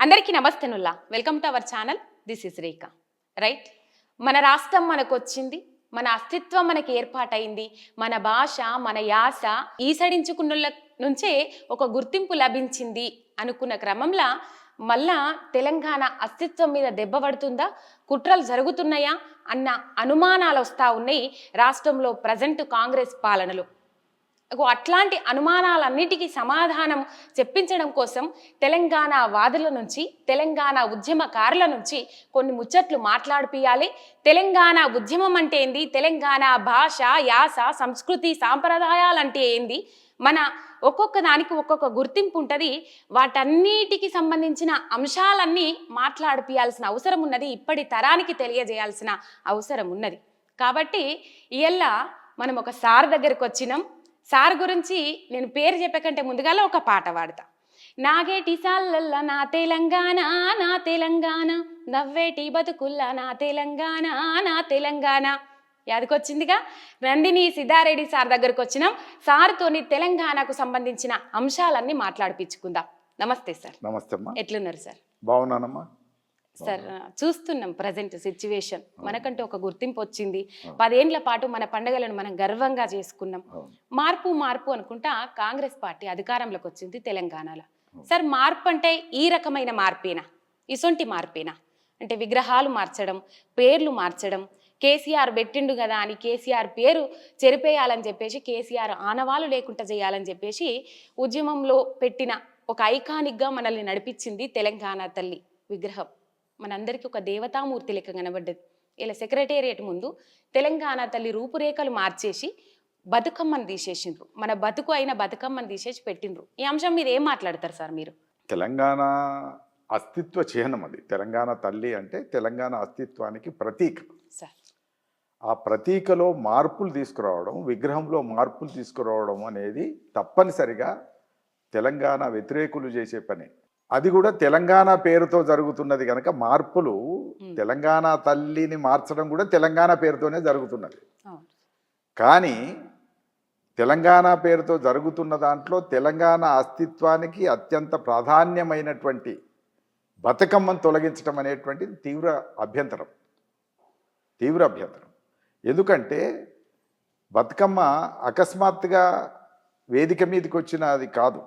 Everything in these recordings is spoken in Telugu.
అందరికీ నమస్తేనుల్లా. Welcome to our channel. This is Rekha. Right, మన రాష్ట్రం మనకు వచ్చింది, మన అస్తిత్వం మనకి ఏర్పాటైంది, మన భాష మన యాస ఈసడించుకున్న నుంచే ఒక గుర్తింపు లభించింది అనుకున్న క్రమంలో మళ్ళా తెలంగాణ అస్తిత్వం మీద దెబ్బ పడుతుందా, కుట్రలు జరుగుతున్నాయా అన్న అనుమానాలు వస్తూ ఉన్నాయి రాష్ట్రంలో ప్రజెంట్ కాంగ్రెస్ పాలనలో. అట్లాంటి అనుమానాలన్నిటికీ సమాధానం చెప్పించడం కోసం తెలంగాణ వాదుల నుంచి, తెలంగాణ ఉద్యమకారుల నుంచి కొన్ని ముచ్చట్లు మాట్లాడిపియాలి. తెలంగాణ ఉద్యమం అంటే ఏంది, తెలంగాణ భాష యాస సంస్కృతి సాంప్రదాయాలు అంటే ఏంది, మన ఒక్కొక్క దానికి ఒక్కొక్క గుర్తింపు ఉంటుంది. వాటన్నిటికి సంబంధించిన అంశాలన్నీ మాట్లాడిపియాల్సిన అవసరం ఉన్నది, ఇప్పటి తరానికి తెలియజేయాల్సిన అవసరం ఉన్నది. కాబట్టి ఇయల్ల మనం ఒక సార్ దగ్గరికి వచ్చినాం. సార్ గురించి నేను పేరు చెప్పకంటే ముందుగాల ఒక పాట పాడతా. నాగేటి సాల్లల్ల నా తెలంగాణ, నా తెలంగాణ, నవ్వేటి బతుకుల్ల నా తెలంగాణ, నా తెలంగాణ. యాదకొచ్చిందిగా. నందిని సిద్ధారెడ్డి సార్ దగ్గరకు వచ్చినాం. సార్తోని తెలంగాణకు సంబంధించిన అంశాలన్నీ మాట్లాడిపించుకుందాం. నమస్తే సార్. నమస్తే అమ్మా. ఎట్లున్నారు సార్? బాగున్నానమ్మా. సార్, చూస్తున్నాం ప్రజెంట్ సిచ్యువేషన్. మనకంటూ ఒక గుర్తింపు వచ్చింది. 10 ఏళ్ల పాటు మన పండుగలను మనం గర్వంగా చేసుకున్నాం. మార్పు మార్పు అనుకుంటా కాంగ్రెస్ పార్టీ అధికారంలోకి వచ్చింది తెలంగాణలో. సార్, మార్పు అంటే ఈ రకమైన మార్పేనా, ఇసొంటి మార్పేనా? అంటే విగ్రహాలు మార్చడం, పేర్లు మార్చడం, కేసీఆర్ పెట్టిండు కదా అని కేసీఆర్ పేరు చెరిపేయాలని చెప్పేసి, కేసీఆర్ ఆనవాలు లేకుండా చేయాలని చెప్పేసి ఉద్యమంలో పెట్టిన ఒక ఐకానిక్గా మనల్ని నడిపించింది తెలంగాణ తల్లి విగ్రహం. మనందరికీ ఒక దేవతామూర్తి లెక్క కనబడ్డది. ఇలా సెక్రటేరియట్ ముందు తెలంగాణ తల్లి రూపురేఖలు మార్చేసి బతుకమ్మను తీసేసిండ్రు. మన బతుకు అయిన బతుకమ్మను తీసేసి పెట్టిండ్రు. ఈ అంశం మీద ఏం మాట్లాడతారు సార్ మీరు? తెలంగాణ అస్తిత్వ చిహ్నం అది. తెలంగాణ తల్లి అంటే తెలంగాణ అస్తిత్వానికి ప్రతీక. సార్, ఆ ప్రతీకలో మార్పులు తీసుకురావడం, విగ్రహంలో మార్పులు తీసుకురావడం అనేది తప్పనిసరిగా తెలంగాణ వ్యతిరేకులు చేసే పని. అది కూడా తెలంగాణ పేరుతో జరుగుతున్నది కనుక మార్పులు, తెలంగాణ తల్లిని మార్చడం కూడా తెలంగాణ పేరుతోనే జరుగుతున్నది. కానీ తెలంగాణ పేరుతో జరుగుతున్న దాంట్లో తెలంగాణ అస్తిత్వానికి అత్యంత ప్రాధాన్యమైనటువంటి బతుకమ్మను తొలగించడం అనేటువంటిది తీవ్ర అభ్యంతరం. ఎందుకంటే బతుకమ్మ అకస్మాత్తుగా వేదిక మీదకి వచ్చినది కాదు.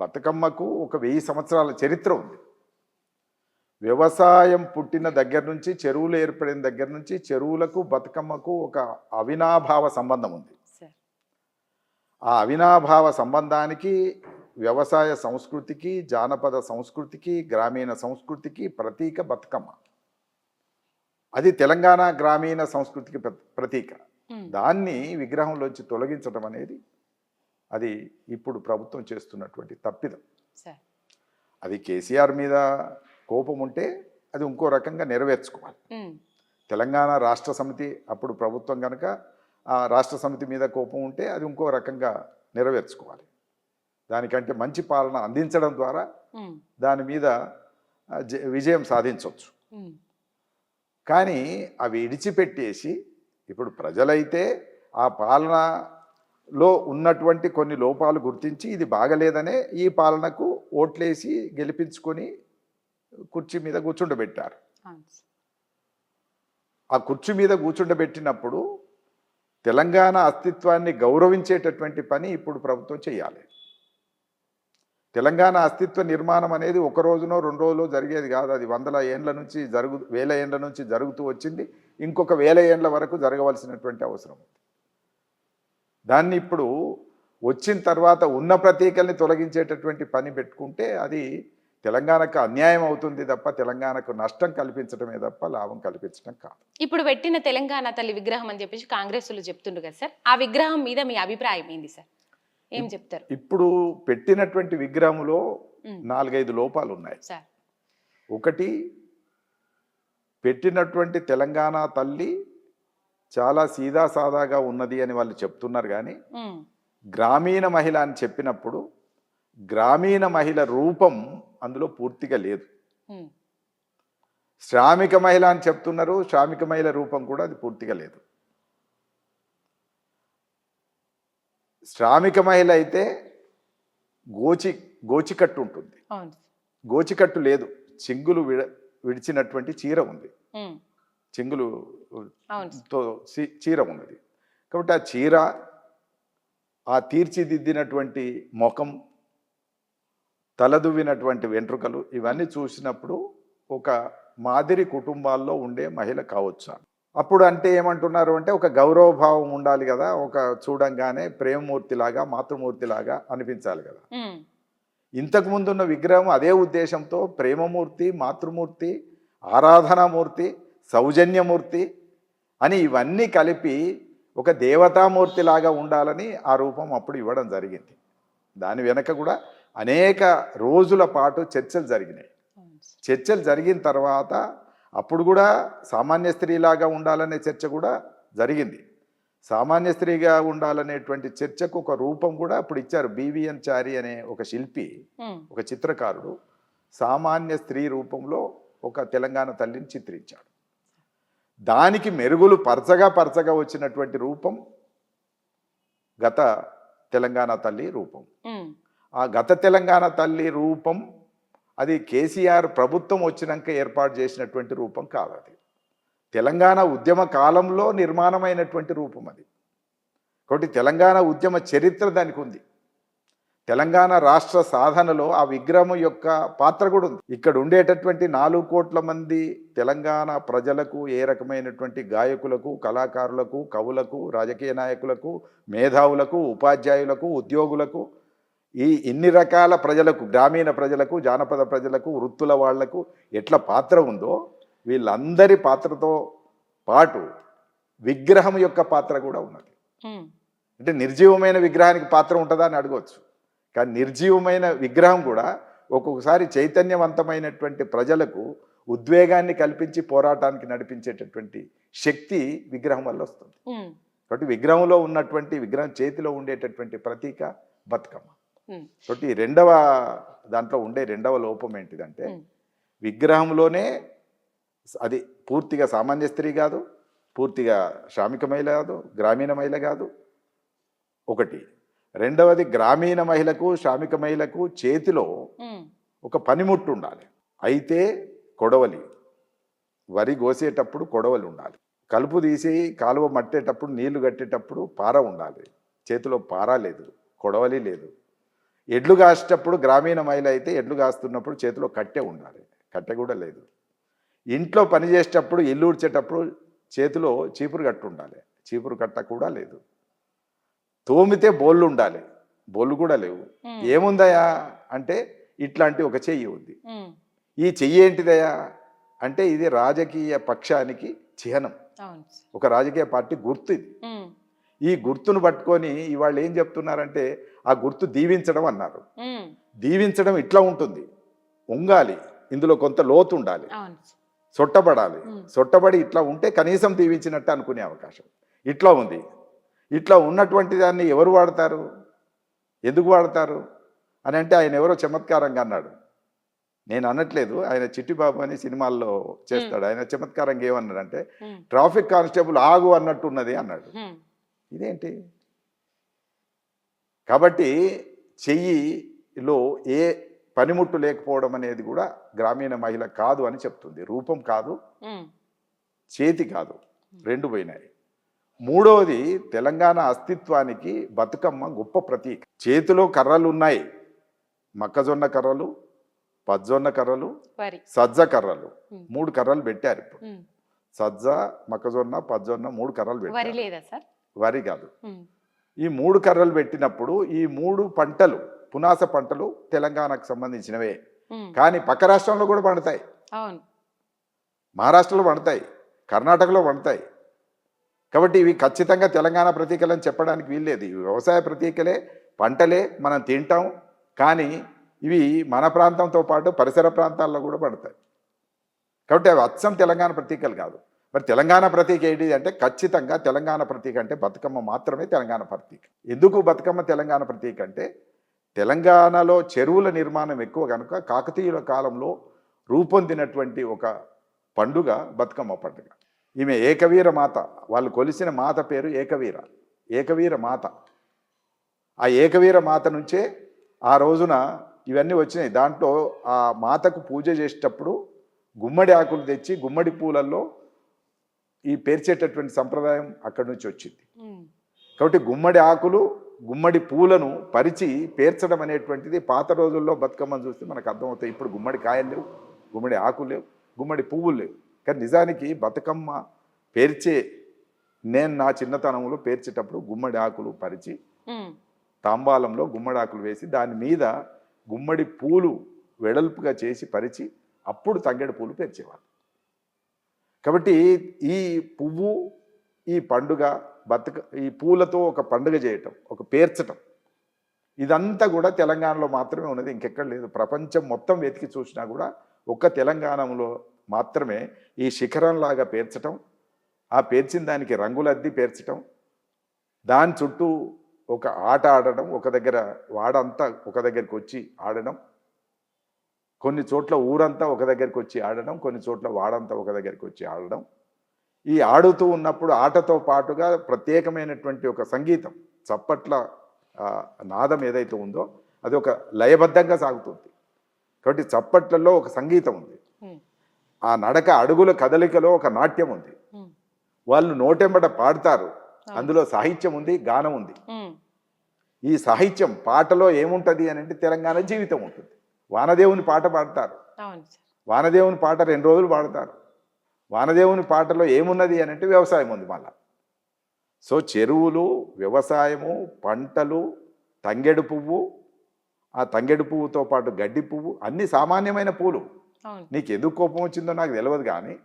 బతుకమ్మకు ఒక 1000 సంవత్సరాల చరిత్ర ఉంది. వ్యవసాయం పుట్టిన దగ్గర నుంచి, చెరువులు ఏర్పడిన దగ్గర నుంచి చెరువులకు బతుకమ్మకు ఒక అవినాభావ సంబంధం ఉంది. ఆ అవినాభావ సంబంధానికి, వ్యవసాయ సంస్కృతికి, జానపద సంస్కృతికి, గ్రామీణ సంస్కృతికి ప్రతీక బతుకమ్మ. అది తెలంగాణ గ్రామీణ సంస్కృతికి ప్రతీక. దాన్ని విగ్రహంలోంచి తొలగించడం అనేది అది ఇప్పుడు ప్రభుత్వం చేస్తున్నటువంటి తప్పిదం. అది కేసీఆర్ మీద కోపం ఉంటే అది ఇంకో రకంగా నెరవేర్చుకోవాలి. తెలంగాణ రాష్ట్ర సమితి అప్పుడు ప్రభుత్వం కనుక ఆ రాష్ట్ర సమితి మీద కోపం ఉంటే అది ఇంకో రకంగా నెరవేర్చుకోవాలి. దానికంటే మంచి పాలన అందించడం ద్వారా దాని మీద విజయం సాధించవచ్చు. కానీ అవి ఇడిచిపెట్టేసి ఇప్పుడు ప్రజలైతే ఆ పాలనలో ఉన్నటువంటి కొన్ని లోపాలు గుర్తించి ఇది బాగలేదనే ఈ పాలనకు ఓట్లేసి గెలిపించుకొని కుర్చీ మీద కూర్చుండబెట్టారు. ఆ కుర్చీ మీద కూర్చుండబెట్టినప్పుడు తెలంగాణ అస్తిత్వాన్ని గౌరవించేటటువంటి పని ఇప్పుడు ప్రభుత్వం చేయాలి. తెలంగాణ అస్తిత్వ నిర్మాణం అనేది ఒక రోజునో 2 రోజులో జరిగేది కాదు. అది 100 ఏండ్ల నుంచి 1000 ఏండ్ల నుంచి జరుగుతూ వచ్చింది. ఇంకొక 1000 ఏండ్ల వరకు జరగవలసినటువంటి అవసరం ఉంది. దాన్ని ఇప్పుడు వచ్చిన తర్వాత ఉన్న ప్రతీకల్ని తొలగించేటటువంటి పని పెట్టుకుంటే అది తెలంగాణకు అన్యాయం అవుతుంది తప్ప తెలంగాణకు నష్టం కల్పించడమే తప్ప లాభం కల్పించడం కాదు. ఇప్పుడు పెట్టిన తెలంగాణ తల్లి విగ్రహం అని చెప్పేసి కాంగ్రెస్లు చెప్తుండ్రు కదా సార్, ఆ విగ్రహం మీద మీ అభిప్రాయం ఏంది సార్? ఏం చెప్తారు? ఇప్పుడు పెట్టినటువంటి విగ్రహంలో 4-5 లోపాలు ఉన్నాయి. ఒకటి, పెట్టినటువంటి తెలంగాణ తల్లి చాలా సీదాసాదాగా ఉన్నది అని వాళ్ళు చెప్తున్నారు. కానీ గ్రామీణ మహిళ అని చెప్పినప్పుడు గ్రామీణ మహిళ రూపం అందులో పూర్తిగా లేదు. శ్రామిక మహిళ అని చెప్తున్నారు, శ్రామిక మహిళ రూపం కూడా అది పూర్తిగా లేదు. శ్రామిక మహిళ అయితే గోచికట్టు ఉంటుంది. గోచికట్టు లేదు, చెంగులు విడిచినటువంటి చీర ఉంది, ఉమ్, చెంగులు అవును తో చీర ఉన్నది. కాబట్టి ఆ చీర, ఆ తీర్చిదిద్దినటువంటి ముఖం, తలదువ్వినటువంటి వెంట్రుకలు ఇవన్నీ చూసినప్పుడు ఒక మాదిరి కుటుంబాల్లో ఉండే మహిళ కావచ్చు. అప్పుడు అంటే ఏమంటున్నారు అంటే ఒక గౌరవభావం ఉండాలి కదా, ఒక చూడంగానే ప్రేమమూర్తిలాగా మాతృమూర్తిలాగా అనిపించాలి కదా. ఉమ్, ఇంతకు ముందున్న విగ్రహం అదే ఉద్దేశంతో ప్రేమమూర్తి, మాతృమూర్తి, ఆరాధనామూర్తి, సౌజన్యమూర్తి అని ఇవన్నీ కలిపి ఒక దేవతామూర్తిలాగా ఉండాలని ఆ రూపం అప్పుడు ఇవ్వడం జరిగింది. దాని వెనక కూడా అనేక రోజుల పాటు చర్చలు జరిగినాయి. అవును సార్. చర్చలు జరిగిన తర్వాత అప్పుడు కూడా సామాన్య స్త్రీలాగా ఉండాలనే చర్చ కూడా జరిగింది. సామాన్య స్త్రీగా ఉండాలనేటువంటి చర్చకు ఒక రూపం కూడా అప్పుడు ఇచ్చారు. బివిఎన్ చారి అనే ఒక శిల్పి, ఉమ్, ఒక చిత్రకారుడు సామాన్య స్త్రీ రూపంలో ఒక తెలంగాణ తల్లిని చిత్రించాడు. దానికి మెరుగులు పరచగా వచ్చినటువంటి రూపం గత తెలంగాణ తల్లి రూపం. ఉమ్, ఆ గత తెలంగాణ తల్లి రూపం అది కేసీఆర్ ప్రభుత్వం వచ్చినాక ఏర్పాటు చేసినటువంటి రూపం కాదు. అది తెలంగాణ ఉద్యమ కాలంలో నిర్మాణమైనటువంటి రూపం అది. కాబట్టి తెలంగాణ ఉద్యమ చరిత్ర దానికి ఉంది. తెలంగాణ రాష్ట్ర సాధనలో ఆ విగ్రహం యొక్క పాత్ర కూడా ఉంది. ఇక్కడ ఉండేటటువంటి 4 కోట్ల మంది తెలంగాణ ప్రజలకు, ఏ రకమైనటువంటి గాయకులకు, కళాకారులకు, కవులకు, రాజకీయ నాయకులకు, మేధావులకు, ఉపాధ్యాయులకు, ఉద్యోగులకు, ఈ ఇన్ని రకాల ప్రజలకు, గ్రామీణ ప్రజలకు, జానపద ప్రజలకు, వృత్తుల వాళ్లకు ఎట్లా పాత్ర ఉందో వీళ్ళందరి పాత్రతో పాటు విగ్రహం యొక్క పాత్ర కూడా ఉన్నది. ఉమ్, అంటే నిర్జీవమైన విగ్రహానికి పాత్ర ఉంటుందా అని అడగవచ్చు. కానీ నిర్జీవమైన విగ్రహం కూడా ఒక్కొక్కసారి చైతన్యవంతమైనటువంటి ప్రజలకు ఉద్వేగాన్ని కల్పించి పోరాటానికి నడిపించేటటువంటి శక్తి విగ్రహం వల్ల వస్తుంది. ఉమ్, కాబట్టి విగ్రహంలో ఉన్నటువంటి, విగ్రహం చేతిలో ఉండేటటువంటి ప్రతీక బతుకమ్మ. ఉమ్, కాబట్టి దాంట్లో ఉండే రెండవ లోపం ఏంటిదంటే ఉమ్, విగ్రహంలోనే అది పూర్తిగా సామాన్య స్త్రీ కాదు, పూర్తిగా శ్రామిక మహిళ కాదు, గ్రామీణ మహిళ కాదు. ఒకటి. రెండవది, గ్రామీణ మహిళకు, శ్రామిక మహిళకు చేతిలో ఉమ్, ఒక పనిముట్టు ఉండాలి. అయితే కొడవలి, వరి కోసేటప్పుడు కొడవలి ఉండాలి. కలుపు తీసి కాలువ మట్టేటప్పుడు, నీళ్లు కట్టేటప్పుడు పార ఉండాలి. చేతిలో పార లేదు, కొడవలి లేదు. ఎడ్లు కాసేటప్పుడు గ్రామీణ మహిళ అయితే ఎడ్లు కాస్తున్నప్పుడు చేతిలో కట్టె ఉండాలి, కట్టె కూడా లేదు. ఇంట్లో పని చేసేటప్పుడు, ఇల్లు ఊడ్చేటప్పుడు చేతిలో చీపురు కట్ట ఉండాలి, చీపురు కట్ట కూడా లేదు. తోమితే బోళ్ళు ఉండాలి, బోళ్ళు కూడా లేవు. ఏముందయా అంటే ఇట్లాంటి ఒక చెయ్యి ఉంది. ఉమ్, ఈ చెయ్యి ఏంటిదయా అంటే ఇది రాజకీయ పక్షానికి చిహ్నం, అవును సార్. ఒక రాజకీయ పార్టీ గుర్తు ఇది. ఉమ్, ఈ గుర్తును పట్టుకొని ఇవాళ ఏం చెప్తున్నారంటే ఆ గుర్తు దీవించడం అన్నారు. ఉమ్, దీవించడం ఇట్లా ఉంటుంది, ఉంగాలి, ఇందులో కొంత లోతు ఉండాలి, అవును సార్. సొట్టబడాలి. సొట్టబడి ఇట్లా ఉంటే కనీసం దీవించినట్టు అనుకునే అవకాశం. ఇట్లా ఉంది. ఇట్లా ఉన్నటువంటి దాన్ని ఎవరు వాడతారు, ఎందుకు వాడతారు అని అంటే ఆయన ఎవరో చమత్కారంగా అన్నాడు. నేను అనట్లేదు, ఆయన చిట్టిబాబు అని సినిమాల్లో చేస్తాడు. ఆయన చమత్కారంగా ఏమన్నాడంటే ట్రాఫిక్ కానిస్టేబుల్ ఆగు అన్నట్టున్నది అన్నాడు. ఇదేంటి? కాబట్టి చెయ్యిలో ఏ పనిముట్టు లేకపోవడం అనేది కూడా గ్రామీణ మహిళ కాదు అని చెప్తుంది. రూపం కాదు, చేతి కాదు, రెండు పోయినాయి. మూడవది, తెలంగాణ అస్తిత్వానికి బతుకమ్మ గొప్ప ప్రతీక. చేతిలో కర్రలు ఉన్నాయి, మొక్కజొన్న కర్రలు, పజ్జొన్న కర్రలు, సజ్జ కర్రలు, 3 కర్రలు పెట్టారు. ఇప్పుడు సజ్జ, మొక్కజొన్న, పజ్జొన్న 3 కర్రలు పెట్టారు. వరి కాదు. ఈ 3 కర్రలు పెట్టినప్పుడు ఈ 3 పంటలు, పునాస పంటలు తెలంగాణకు సంబంధించినవే. కానీ పక్క రాష్ట్రంలో కూడా పండుతాయి. మహారాష్ట్రలో పండుతాయి, కర్ణాటకలో పండుతాయి. కాబట్టి ఇవి ఖచ్చితంగా తెలంగాణ ప్రతీకలని చెప్పడానికి వీల్లేదు. ఇవి వ్యవసాయ ప్రతీకలే, పంటలే, మనం తింటాం. కానీ ఇవి మన ప్రాంతంతో పాటు పరిసర ప్రాంతాల్లో కూడా పడతాయి. కాబట్టి అవి అచ్చం తెలంగాణ ప్రతీకలు కాదు. మరి తెలంగాణ ప్రతీక ఏంటి అంటే ఖచ్చితంగా తెలంగాణ ప్రతీక అంటే బతుకమ్మ మాత్రమే తెలంగాణ ప్రతీక. ఎందుకు బతుకమ్మ తెలంగాణ ప్రతీక అంటే తెలంగాణలో చెరువుల నిర్మాణం ఎక్కువ కనుక కాకతీయుల కాలంలో రూపొందినటువంటి ఒక పండుగ బతుకమ్మ పండుగ. ఈమె ఏకవీర మాత, వాళ్ళు కొలిసిన మాత పేరు ఏకవీర, ఏకవీర మాత. ఆ ఏకవీర మాత నుంచే ఆ రోజున ఇవన్నీ వచ్చినాయి. దాంట్లో ఆ మాతకు పూజ చేసేటప్పుడు గుమ్మడి ఆకులు తెచ్చి గుమ్మడి పూలల్లో ఈ పేర్చేటటువంటి సంప్రదాయం అక్కడి నుంచి వచ్చింది. కాబట్టి గుమ్మడి ఆకులు గుమ్మడి పూలను పరిచి పేర్చడం అనేటువంటిది పాత రోజుల్లో బతుకమ్మను చూస్తే మనకు అర్థమవుతాయి. ఇప్పుడు గుమ్మడి కాయలు లేవు, గుమ్మడి ఆకులు లేవు, గుమ్మడి పువ్వులు లేవు. కానీ నిజానికి బతుకమ్మ పేర్చే నేను నా చిన్నతనంలో పేర్చేటప్పుడు గుమ్మడి ఆకులు పరిచి తాంబాలంలో గుమ్మడి ఆకులు వేసి దాని మీద గుమ్మడి పూలు వెడల్పుగా చేసి పరిచి అప్పుడు తంగెడు పూలు పేర్చేవాళ్ళు. కాబట్టి ఈ పువ్వు, ఈ పండుగ, ఈ పూలతో ఒక పండుగ చేయటం, ఒక పేర్చటం, ఇదంతా కూడా తెలంగాణలో మాత్రమే ఉన్నది, ఇంకెక్కడ లేదు. ప్రపంచం మొత్తం వెతికి చూసినా కూడా ఒక్క తెలంగాణలో మాత్రమే ఈ శిఖరంలాగా పేర్చటం, ఆ పేర్చిన దానికి రంగులద్ది పేర్చటం, దాని చుట్టూ ఒక ఆట ఆడడం, ఒక దగ్గర వాడంతా ఒక దగ్గరికి వచ్చి ఆడడం, కొన్ని చోట్ల ఊరంతా ఒక దగ్గరికి వచ్చి ఆడడం, కొన్ని చోట్ల వాడంతా ఒక దగ్గరికి వచ్చి ఆడడం. ఈ ఆడుతూ ఉన్నప్పుడు ఆటతో పాటుగా ప్రత్యేకమైనటువంటి ఒక సంగీతం, చప్పట్ల నాదం ఏదైతే ఉందో అది ఒక లయబద్ధంగా సాగుతుంది. కాబట్టి చప్పట్లలో ఒక సంగీతం ఉంది, ఆ నడక అడుగుల కదలికలో ఒక నాట్యం ఉంది, వాళ్ళు నోటెంబట పాడతారు, అందులో సాహిత్యం ఉంది, గానం ఉంది. ఈ సాహిత్యం పాటలో ఏముంటుంది అని అంటే తెలంగాణ జీవితం ఉంటుంది. వానదేవుని పాట పాడతారు, వానదేవుని పాట 2 రోజులు పాడతారు. వానదేవుని పాటలో ఏమున్నది అని అంటే వ్యవసాయం ఉంది మళ్ళా. సో చెరువులు, వ్యవసాయము, పంటలు, తంగెడు పువ్వు, ఆ తంగెడు పువ్వుతో పాటు గడ్డి పువ్వు, అన్ని సామాన్యమైన పూలు. నీకు ఎందుకు కోపం వచ్చిందో నాకు తెలియదు కానీ,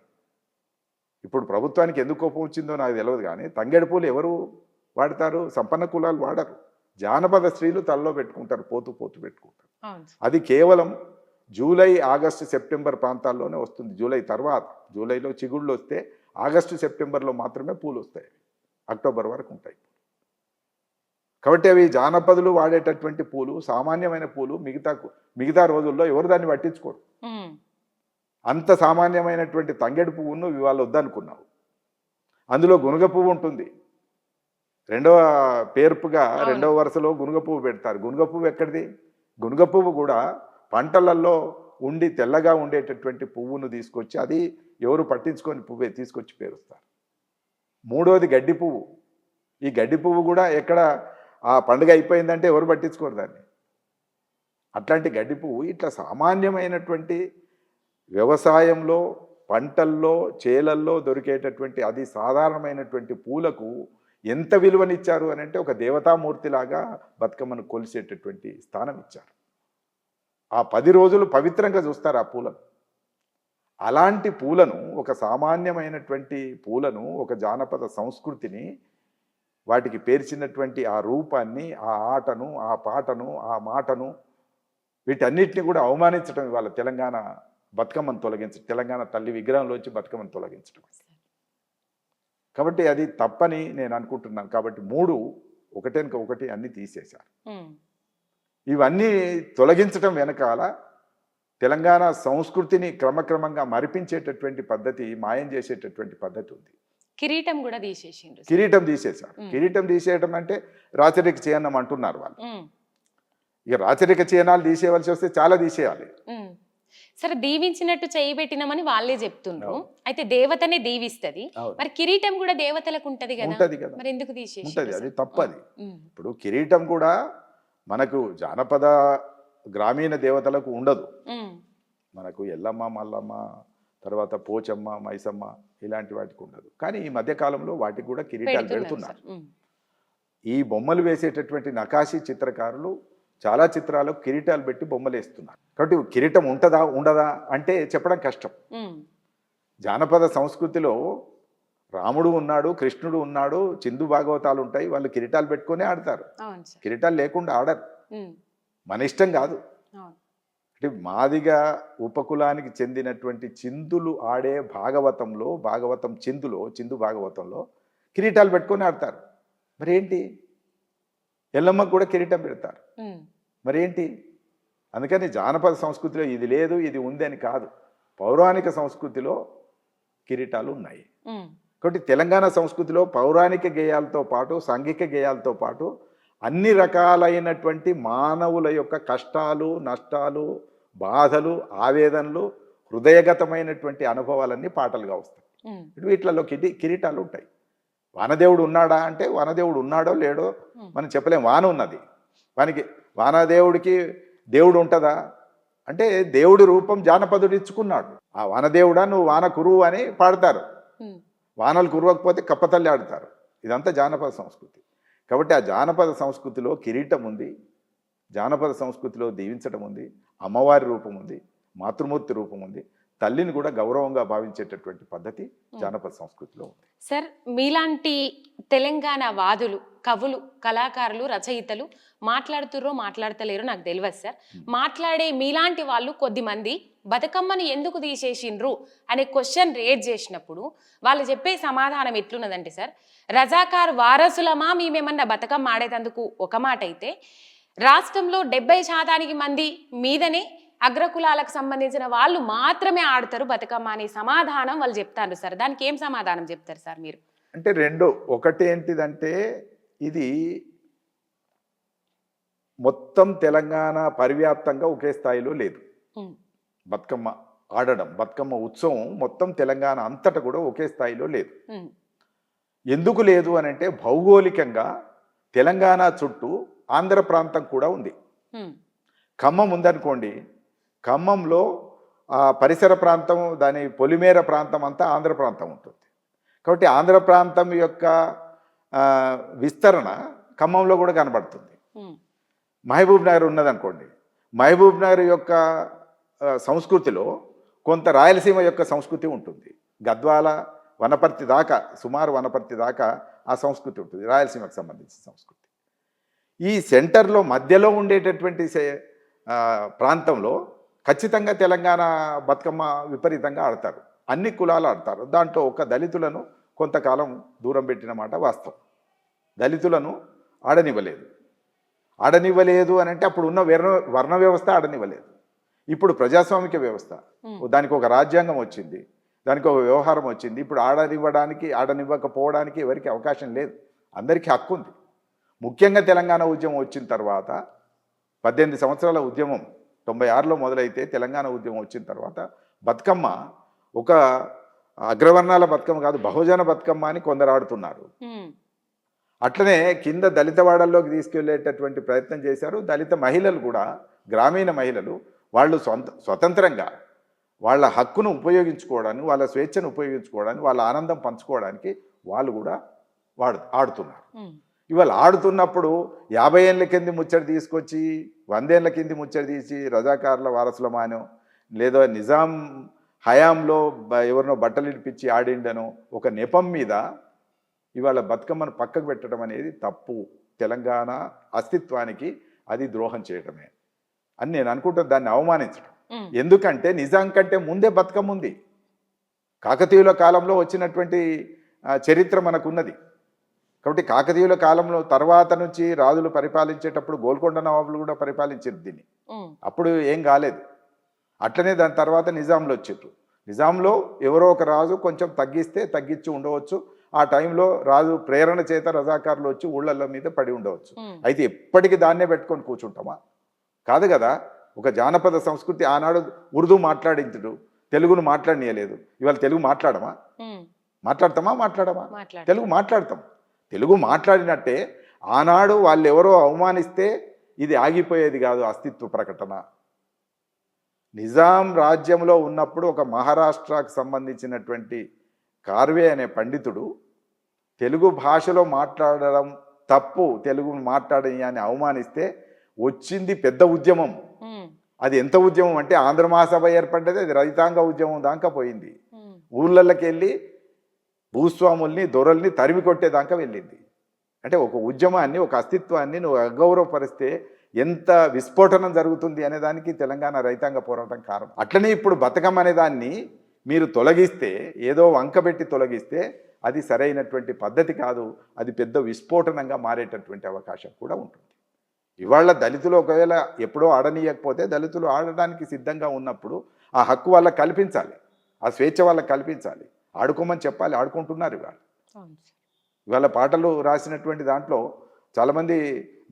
ఇప్పుడు ప్రభుత్వానికి ఎందుకు కోపం వచ్చిందో నాకు తెలియదు కానీ, తంగెడు పూలు ఎవరు వాడతారు? సంపన్న కులాలు వాడరు. జానపద స్త్రీలు తలలో పెట్టుకుంటారు, పోతూ పోతూ పెట్టుకుంటారు. అది కేవలం జూలై, ఆగస్టు, సెప్టెంబర్ ప్రాంతాల్లోనే వస్తుంది. జూలై తర్వాత, జూలైలో చిగుళ్ళు వస్తే ఆగస్టు, సెప్టెంబర్లో మాత్రమే పూలు వస్తాయి, అక్టోబర్ వరకు ఉంటాయి. కాబట్టి అవి జానపదులు వాడేటటువంటి పూలు, సామాన్యమైన పూలు. మిగతా రోజుల్లో ఎవరు దాన్ని పట్టించుకోరు. అంత సామాన్యమైనటువంటి తంగెడు పువ్వును ఇవాళ వద్దనుకున్నావు. అందులో గునుగ పువ్వు ఉంటుంది, రెండవ పేర్పుగా రెండవ వరుసలో గునుగ పువ్వు పెడతారు. గునుగ పువ్వు ఎక్కడిది? గునుగ పువ్వు కూడా పంటలలో ఉండి తెల్లగా ఉండేటటువంటి పువ్వును తీసుకొచ్చి, అది ఎవరు పట్టించుకొని పువ్వే తీసుకొచ్చి పేరుస్తారు. మూడోది గడ్డి పువ్వు. ఈ గడ్డి పువ్వు కూడా ఎక్కడ ఆ పండుగ అయిపోయిందంటే ఎవరు పట్టించుకోరు దాన్ని. అట్లాంటి గడ్డి పువ్వు ఇట్లా సామాన్యమైనటువంటి వ్యవసాయంలో, పంటల్లో, చేలల్లో దొరికేటటువంటి అది సాధారణమైనటువంటి పూలకు ఎంత విలువనిచ్చారు అని అంటే ఒక దేవతామూర్తిలాగా బతుకమ్మను కొలిసేటటువంటి స్థానం ఇచ్చారు. ఆ 10 రోజులు పవిత్రంగా చూస్తారు ఆ పూలను. అలాంటి పూలను, ఒక సామాన్యమైనటువంటి పూలను, ఒక జానపద సంస్కృతిని, వాటికి పేర్చినటువంటి ఆ రూపాన్ని, ఆ ఆటను, ఆ పాటను, ఆ మాటను, వీటన్నిటిని కూడా అవమానించడం ఇవాళ తెలంగాణ బతుకమ్మను తొలగించడం, తెలంగాణ తల్లి విగ్రహంలోంచి బతుకమ్మను తొలగించడం. కాబట్టి అది తప్పని నేను అనుకుంటున్నాను. కాబట్టి 3 ఒకటెనక ఒకటి అన్ని తీసేశారు. ఇవన్నీ తొలగించడం వెనకాల తెలంగాణ సంస్కృతిని క్రమక్రమంగా మరిపించేటటువంటి పద్ధతి, మాయం చేసేటటువంటి పద్ధతి ఉంది. కిరీటం కూడా తీసేసిండు. కిరీటం తీసేశారు. కిరీటం తీసేయడం అంటే రాచరిక చేయనం అంటున్నారు వాళ్ళు. ఇక రాచరిక చేయనాలు తీసేయవలసి వస్తే చాలా తీసేయాలి. సరే, దీవించినట్టు చేయబెట్టినామని వాళ్ళే చెప్తున్నారు. అయితే దేవతనే దీవిస్తుంది, మరి కిరీటం కూడా దేవతలకు ఉంటది కదా, మరి ఎందుకు తీసేసి? ఉంటది, అది తప్పది. ఇప్పుడు కిరీటం కూడా మనకు జానపద గ్రామీణ దేవతలకు ఉండదు. మనకు ఎల్లమ్మ, మల్లమ్మ, తర్వాత పోచమ్మ, మైసమ్మ ఇలాంటి వాటికి ఉండదు. కానీ ఈ మధ్య కాలంలో వాటికి కూడా కిరీటాలు పెడుతున్నారు. ఈ బొమ్మలు వేసేటటువంటి నకాశీ చిత్రకారులు చాలా చిత్రాలకు కిరీటాలు పెట్టి బొమ్మలు వేస్తున్నారు. కాబట్టి కిరీటం ఉంటుందా ఉండదా అంటే చెప్పడం కష్టం. జానపద సంస్కృతిలో రాముడు ఉన్నాడు, కృష్ణుడు ఉన్నాడు, చిందు భాగవతాలు ఉంటాయి, వాళ్ళు కిరీటాలు పెట్టుకొని ఆడతారు. కిరీటాలు లేకుండా ఆడరు, మన ఇష్టం కాదు. అంటే మాదిగా ఉపకులానికి చెందినటువంటి చిందులు ఆడే భాగవతంలో, భాగవతం చిందులో, చిందు భాగవతంలో కిరీటాలు పెట్టుకొని ఆడతారు. మరేంటి? ఎల్లమ్మకు కూడా కిరీటం పెడతారు, మరేంటి? అందుకని జానపద సంస్కృతిలో ఇది లేదు, ఇది ఉంది అని కాదు. పౌరాణిక సంస్కృతిలో కిరీటాలు ఉన్నాయి. కాబట్టి తెలంగాణ సంస్కృతిలో పౌరాణిక గేయాలతో పాటు, సాంఘిక గేయాలతో పాటు అన్ని రకాలైనటువంటి మానవుల యొక్క కష్టాలు, నష్టాలు, బాధలు, ఆవేదనలు, హృదయగతమైనటువంటి అనుభవాలన్నీ పాటలుగా వస్తాయి. వీటిలలో కిరీటాలు ఉంటాయి. వానదేవుడు ఉన్నాడా అంటే వానదేవుడు ఉన్నాడో లేడో మనం చెప్పలేం. వాన ఉన్నది, వానదేవుడికి దేవుడు ఉంటుందా అంటే దేవుడి రూపం జానపదుడు ఇచ్చుకున్నాడు. ఆ వానదేవుడా నువ్వు వాన కురువు అని పాడతారు. వానలు కురవకపోతే కప్పతల్లి ఆడతారు. ఇదంతా జానపద సంస్కృతి. కాబట్టి ఆ జానపద సంస్కృతిలో కిరీటం ఉంది, జానపద సంస్కృతిలో దీవించడం ఉంది, అమ్మవారి రూపం ఉంది, మాతృమూర్తి రూపం ఉంది, తల్లిని కూడా గౌరవంగా భావించేటటువంటి పద్ధతి జానపద సంస్కృతిలో ఉంది. సార్, మీలాంటి తెలంగాణ వాదులు, కవులు, కళాకారులు, రచయితలు మాట్లాడుతుర్రో మాట్లాడతలేరో నాకు తెలియదు సార్. మాట్లాడే మీలాంటి వాళ్ళు కొద్దిమంది బతుకమ్మని ఎందుకు తీసేసిండ్రు అనే క్వశ్చన్ రేజ్ చేసినప్పుడు వాళ్ళు చెప్పే సమాధానం ఎట్లున్నదంటే సార్, రజాకార్ వారసులమా మేమేమన్నా బతుకమ్మ ఆడేటందుకు ఒక మాట అయితే, రాష్ట్రంలో 70% మంది మీదనే అగ్రకులాలకు సంబంధించిన వాళ్ళు మాత్రమే ఆడతారు బతుకమ్మ అనే సమాధానం వాళ్ళు చెప్తారు సార్. దానికి ఏం సమాధానం చెప్తారు సార్ మీరు? అంటే రెండు, ఒకటి ఏంటిదంటే ఇది మొత్తం తెలంగాణ పరివ్యాప్తంగా ఒకే స్థాయిలో లేదు. బతుకమ్మ ఆడడం, బతుకమ్మ ఉత్సవం మొత్తం తెలంగాణ అంతటా కూడా ఒకే స్థాయిలో లేదు. ఎందుకు లేదు అని అంటే భౌగోళికంగా తెలంగాణ చుట్టూ ఆంధ్ర ప్రాంతం కూడా ఉంది. ఖమ్మం ఉందనుకోండి, ఖమ్మంలో పరిసర ప్రాంతం, దాని పొలిమేర ప్రాంతం అంతా ఆంధ్ర ప్రాంతం ఉంటుంది. కాబట్టి ఆంధ్ర ప్రాంతం యొక్క విస్తరణ ఖమ్మంలో కూడా కనబడుతుంది. మహబూబ్ నగర్ ఉన్నదనుకోండి, మహబూబ్ నగర్ యొక్క సంస్కృతిలో కొంత రాయలసీమ యొక్క సంస్కృతి ఉంటుంది. గద్వాల, వనపర్తి దాకా, సుమారు వనపర్తి దాకా ఆ సంస్కృతి ఉంటుంది, రాయలసీమకు సంబంధించిన సంస్కృతి. ఈ సెంటర్లో మధ్యలో ఉండేటటువంటి ప్రాంతంలో ఖచ్చితంగా తెలంగాణ బతుకమ్మ విపరీతంగా ఆడతారు. అన్ని కులాలు ఆడతారు. దాంట్లో ఒక దళితులను కొంతకాలం దూరం పెట్టిన మాట వాస్తవం. దళితులను ఆడనివ్వలేదు అని అంటే అప్పుడు ఉన్న వర్ణ వ్యవస్థ ఆడనివ్వలేదు. ఇప్పుడు ప్రజాస్వామిక వ్యవస్థ, దానికి ఒక రాజ్యాంగం వచ్చింది, దానికి ఒక వ్యవహారం వచ్చింది. ఇప్పుడు ఆడనివ్వకపోవడానికి ఎవరికి అవకాశం లేదు, అందరికీ హక్కు ఉంది. ముఖ్యంగా తెలంగాణ ఉద్యమం వచ్చిన తర్వాత 18 సంవత్సరాల ఉద్యమం 96లో మొదలైతే తెలంగాణ ఉద్యమం వచ్చిన తర్వాత బతుకమ్మ ఒక అగ్రవర్ణాల బతుకమ్మ కాదు, బహుజన బతుకమ్మ అని కొందరు ఆడుతున్నారు. అట్లనే కింద దళిత వాడల్లోకి తీసుకెళ్లేటటువంటి ప్రయత్నం చేశారు. దళిత మహిళలు కూడా, గ్రామీణ మహిళలు, వాళ్ళు స్వతంత్రంగా వాళ్ళ హక్కును ఉపయోగించుకోవడానికి, వాళ్ళ స్వేచ్ఛను ఉపయోగించుకోవడానికి, వాళ్ళ ఆనందం పంచుకోవడానికి వాళ్ళు కూడా ఆడుతున్నారు. ఇవాళ ఆడుతున్నప్పుడు 50 ఏళ్ళ కింది ముచ్చడి తీసుకొచ్చి 100 ఏళ్ళ కింది ముచ్చడి తీసి రజాకారుల వారసులమానో, లేదా నిజాం హయాంలో ఎవరినో బట్టలు ఇడిపించి ఆడిండనో ఒక నెపం మీద ఇవాళ బతుకమ్మను పక్కకు పెట్టడం అనేది తప్పు. తెలంగాణ అస్తిత్వానికి అది ద్రోహం చేయడమే అని నేను అనుకుంటాను, దాన్ని అవమానించడం. ఎందుకంటే నిజాం కంటే ముందే బతుకమ్మ ఉంది. కాకతీయుల కాలంలో వచ్చినటువంటి చరిత్ర మనకున్నది. కాబట్టి కాకతీయుల కాలంలో తర్వాత నుంచి రాజులు పరిపాలించేటప్పుడు గోల్కొండ నవాబులు కూడా పరిపాలించారు దీన్ని. అప్పుడు ఏం కాలేదు. అట్లనే దాని తర్వాత నిజాంలో వచ్చారు. నిజాంలో ఎవరో ఒక రాజు కొంచెం తగ్గించి ఉండవచ్చు. ఆ టైంలో రాజు ప్రేరణ చేత రజాకారులు వచ్చి ఊళ్ళల్లో మీద పడి ఉండవచ్చు. అయితే ఎప్పటికీ దాన్నే పెట్టుకొని కూర్చుంటామా? కాదు కదా. ఒక జానపద సంస్కృతి ఆనాడు ఉర్దూ మాట్లాడించడు, తెలుగును మాట్లాడనీయలేదు. ఇవాళ తెలుగు మాట్లాడతామా? తెలుగు మాట్లాడతాం. తెలుగు మాట్లాడినట్టే ఆనాడు వాళ్ళు ఎవరో అవమానిస్తే ఇది ఆగిపోయేది కాదు అస్తిత్వ ప్రకటన. నిజాం రాజ్యంలో ఉన్నప్పుడు ఒక మహారాష్ట్రకు సంబంధించినటువంటి కార్వే అనే పండితుడు తెలుగు భాషలో మాట్లాడడం తప్పు, తెలుగును మాట్లాడని అని అవమానిస్తే వచ్చింది పెద్ద ఉద్యమం. అది ఎంత ఉద్యమం అంటే ఆంధ్ర మహాసభ ఏర్పడ్డది, అది రైతాంగ ఉద్యమం దాకా పోయింది. ఊళ్ళకి వెళ్ళి భూస్వాముల్ని, దొరల్ని తరిమి కొట్టేదాకా వెళ్ళింది. అంటే ఒక ఉద్యమాన్ని, ఒక అస్తిత్వాన్ని నువ్వు అగౌరవపరిస్తే ఎంత విస్ఫోటనం జరుగుతుంది అనే దానికి తెలంగాణ రైతాంగ పోరాటం కారణం. అట్లనే ఇప్పుడు బతుకమ్మ అనే దాన్ని మీరు తొలగిస్తే, ఏదో వంకబెట్టి తొలగిస్తే అది సరైనటువంటి పద్ధతి కాదు. అది పెద్ద విస్ఫోటనంగా మారేటటువంటి అవకాశం కూడా ఉంటుంది. ఇవాళ దళితులు ఒకవేళ ఎప్పుడో ఆడనీయకపోతే దళితులు ఆడడానికి సిద్ధంగా ఉన్నప్పుడు ఆ హక్కు వాళ్ళకి కల్పించాలి, ఆ స్వేచ్ఛ వాళ్ళకి కల్పించాలి. ఆడుకోమని చెప్పాలి, ఆడుకుంటున్నారు. ఇవాళ పాటలు రాసినటువంటి దాంట్లో చాలామంది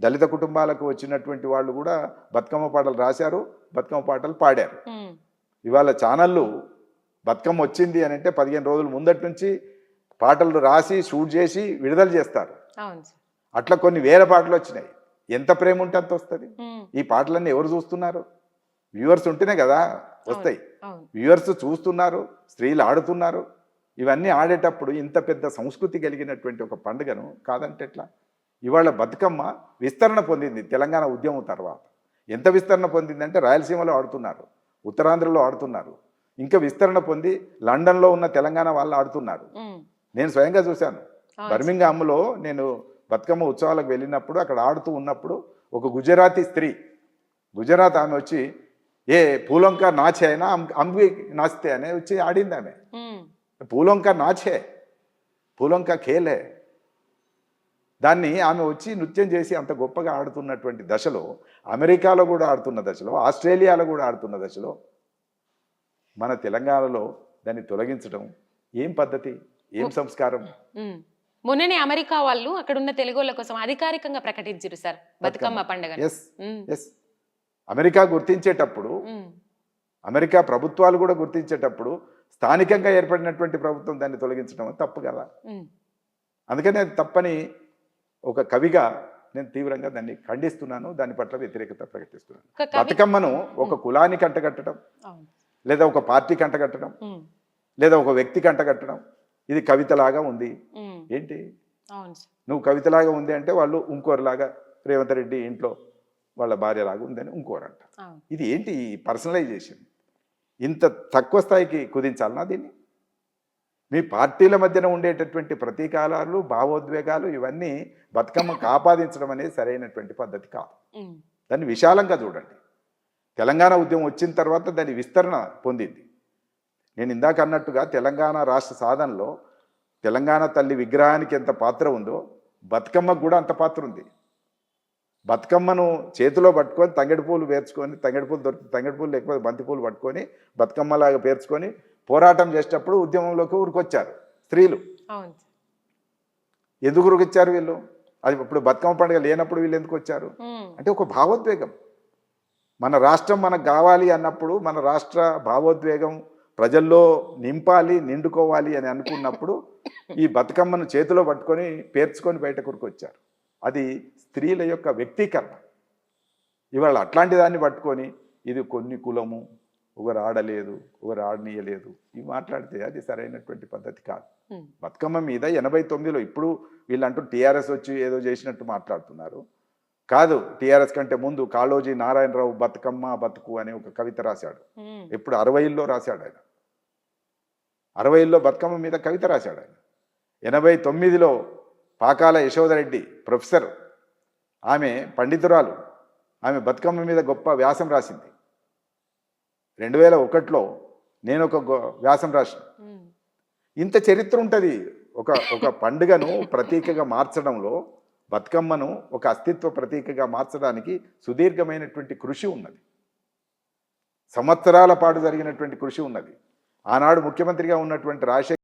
దళిత కుటుంబాలకు వచ్చినటువంటి వాళ్ళు కూడా బతుకమ్మ పాటలు రాశారు, బతుకమ్మ పాటలు పాడారు. ఇవాళ ఛానళ్ళు బతుకమ్మ వచ్చింది అని అంటే 15 రోజుల ముందటి నుంచి పాటలు రాసి షూట్ చేసి విడుదల చేస్తారు. అవును సార్. అట్లా కొన్ని వేల పాటలు వచ్చినాయి. ఎంత ప్రేమ ఉంటే అంత వస్తుంది. ఈ పాటలన్నీ ఎవరు చూస్తున్నారు? వ్యూవర్స్ ఉంటేనే కదా వస్తాయి. వ్యూవర్స్ చూస్తున్నారు, స్త్రీలు ఆడుతున్నారు. ఇవన్నీ ఆడేటప్పుడు ఇంత పెద్ద సంస్కృతి కలిగినటువంటి ఒక పండుగను కాదంటే ఎట్లా? ఇవాళ బతుకమ్మ విస్తరణ పొందింది తెలంగాణ ఉద్యమం తర్వాత. ఎంత విస్తరణ పొందిందంటే రాయలసీమలో ఆడుతున్నారు, ఉత్తరాంధ్రలో ఆడుతున్నారు, ఇంకా విస్తరణ పొంది లండన్లో ఉన్న తెలంగాణ వాళ్ళు ఆడుతున్నారు. నేను స్వయంగా చూశాను. బర్మింగ్హామ్లో నేను బతుకమ్మ ఉత్సవాలకు వెళ్ళినప్పుడు అక్కడ ఆడుతూ ఉన్నప్పుడు ఒక గుజరాతీ స్త్రీ, గుజరాత్ ఆమె వచ్చి ఏ పూలంకా నాచే అయినా అంబి నాచితే అనే వచ్చి ఆడింది. ఆమె పూలంకా నాచే, పూలంకా ఖేలే. దాన్ని ఆమె వచ్చి నృత్యం చేసి అంత గొప్పగా ఆడుతున్నటువంటి దశలో, అమెరికాలో కూడా ఆడుతున్న దశలో, ఆస్ట్రేలియాలో కూడా ఆడుతున్న దశలో మన తెలంగాణలో దాన్ని తొలగించడం ఏం పద్ధతి, ఏం సంస్కారం? మొన్ననే అమెరికా వాళ్ళు అక్కడ ఉన్న తెలుగుల కోసం అధికారికంగా ప్రకటించారు సార్ బతుకమ్మ పండుగ. ఎస్ అమెరికా గుర్తించేటప్పుడు, అమెరికా ప్రభుత్వాలు కూడా గుర్తించేటప్పుడు స్థానికంగా ఏర్పడినటువంటి ప్రభుత్వం దాన్ని తొలగించడం తప్పు కదా. అందుకని అది తప్పని ఒక కవిగా నేను తీవ్రంగా దాన్ని ఖండిస్తున్నాను, దాని పట్ల వ్యతిరేకత ప్రకటిస్తున్నాను. బతుకమ్మను ఒక కులానికి అంటగట్టడం, లేదా ఒక పార్టీకి అంటగట్టడం, లేదా ఒక వ్యక్తికి అంటగట్టడం ఇది కవితలాగా ఉంది. ఏంటి నువ్వు కవితలాగా ఉంది అంటే వాళ్ళు ఇంకోరిలాగా రేవంత్ రెడ్డి ఇంట్లో వాళ్ళ భార్యలాగా ఉందని ఇంకోరంట. ఇది ఏంటి పర్సనలైజేషన్? ఇంత తక్కువ స్థాయికి కుదించాలన్నా దీన్ని? మీ పార్టీల మధ్యన ఉండేటటువంటి ప్రతీకారాలు, భావోద్వేగాలు ఇవన్నీ బతుకమ్మకు ఆపాదించడం అనేది సరైనటువంటి పద్ధతి కాదు. దాన్ని విశాలంగా చూడండి. తెలంగాణ ఉద్యమం వచ్చిన తర్వాత దాని విస్తరణ పొందింది. నేను ఇందాక అన్నట్టుగా తెలంగాణ రాష్ట్ర సాధనలో తెలంగాణ తల్లి విగ్రహానికి ఎంత పాత్ర ఉందో బతుకమ్మకు కూడా అంత పాత్ర ఉంది. బతుకమ్మను చేతిలో పట్టుకొని తంగెడి పూలు పేర్చుకొని, తంగెడి పూలు దొరికి తంగెడి పూలు లేకపోతే బంతి పూలు పట్టుకొని బతుకమ్మలాగా పేర్చుకొని పోరాటం చేసేటప్పుడు ఉద్యమంలోకి ఊరికొచ్చారు స్త్రీలు. ఎందుకు ఊరికొచ్చారు వీళ్ళు? అది ఇప్పుడు బతుకమ్మ పండుగ లేనప్పుడు వీళ్ళు ఎందుకు వచ్చారు అంటే ఒక భావోద్వేగం. మన రాష్ట్రం మనకు కావాలి అన్నప్పుడు మన రాష్ట్ర భావోద్వేగం ప్రజల్లో నింపాలి, నిండుకోవాలి అని అనుకున్నప్పుడు ఈ బతుకమ్మను చేతిలో పట్టుకొని పేర్చుకొని బయట కూరుకొచ్చారు. అది స్త్రీల యొక్క వ్యక్తీకరణ. ఇవాళ అట్లాంటి దాన్ని పట్టుకొని ఇది కొన్ని కులము, ఒకరు ఆడలేదు, ఒకరు ఆడనీయలేదు, ఇవి మాట్లాడితే అది సరైనటువంటి పద్ధతి కాదు. బతుకమ్మ మీద 89లో ఇప్పుడు వీళ్ళంటూ టీఆర్ఎస్ వచ్చి ఏదో చేసినట్టు మాట్లాడుతున్నారు. కాదు, టీఆర్ఎస్ కంటే ముందు కాళోజీ నారాయణరావు బతుకమ్మ బతుకు అనే ఒక కవిత రాశాడు. ఎప్పుడు 60లో రాశాడు ఆయన. 60లో బతుకమ్మ మీద కవిత రాశాడు ఆయన. 89లో పాకాల యశోదరెడ్డి ప్రొఫెసర్, ఆమె పండితురాలు, ఆమె బతుకమ్మ మీద గొప్ప వ్యాసం రాసింది. 2001లో నేను ఒక వ్యాసం రాసిన. ఇంత చరిత్ర ఉంటుంది. ఒక పండుగను ప్రతీకగా మార్చడంలో, బతుకమ్మను ఒక అస్తిత్వ ప్రతీకగా మార్చడానికి సుదీర్ఘమైనటువంటి కృషి ఉన్నది. సంవత్సరాల పాటు జరిగినటువంటి కృషి ఉన్నది. ఆనాడు ముఖ్యమంత్రిగా ఉన్నటువంటి రాజశేఖర్